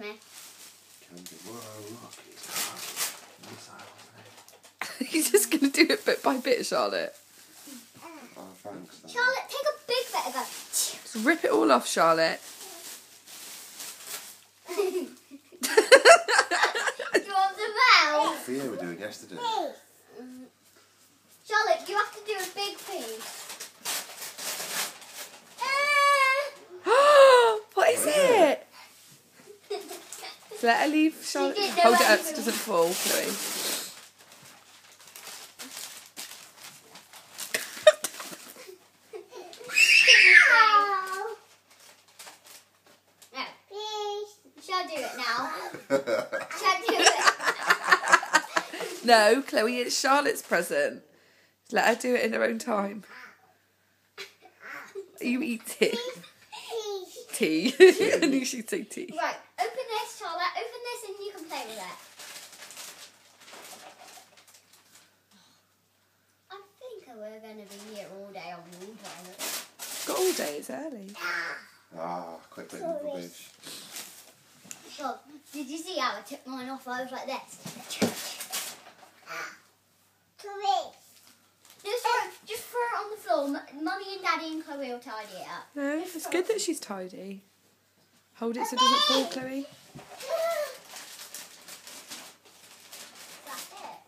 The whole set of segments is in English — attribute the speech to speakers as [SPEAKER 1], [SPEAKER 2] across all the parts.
[SPEAKER 1] me.
[SPEAKER 2] Whoa, look, it's hard.
[SPEAKER 3] He's just going to do it bit by bit, Charlotte.
[SPEAKER 2] Oh, thanks. Dan.
[SPEAKER 1] Charlotte, take a big bit and go.
[SPEAKER 3] Just rip it all off, Charlotte.
[SPEAKER 1] Do you want the mouth?
[SPEAKER 2] Theo were doing yesterday.
[SPEAKER 1] Charlotte, you have to do a big piece.
[SPEAKER 3] What is it? Let her leave, Charlotte.
[SPEAKER 1] did
[SPEAKER 3] Hold it
[SPEAKER 1] the
[SPEAKER 3] up so
[SPEAKER 1] right
[SPEAKER 3] it doesn't fall, Chloe.
[SPEAKER 1] No. Shall I do it now? Shall I do it?
[SPEAKER 3] No, Chloe, it's Charlotte's present. Let her do it in her own time. You eat tea. Tea. I knew she'd say tea.
[SPEAKER 1] Right, open this, Charlotte. Open this and you can play with it. I think we're going to be here all day on water.
[SPEAKER 3] Got all day, it's early.
[SPEAKER 2] Ah, quick bit of rubbish.
[SPEAKER 1] So, did you see how I took mine off? I was like this. Just throw it on the floor. Mummy and Daddy and Chloe will tidy it up.
[SPEAKER 3] No, it's good that she's tidy. Hold it so it doesn't fall, Chloe.
[SPEAKER 1] That's it.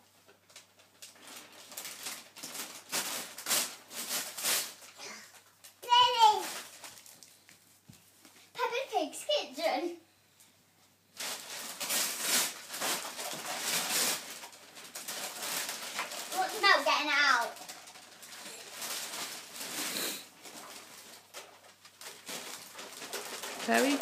[SPEAKER 1] Peppa Pig's kitchen. What's about getting out?
[SPEAKER 3] There we go.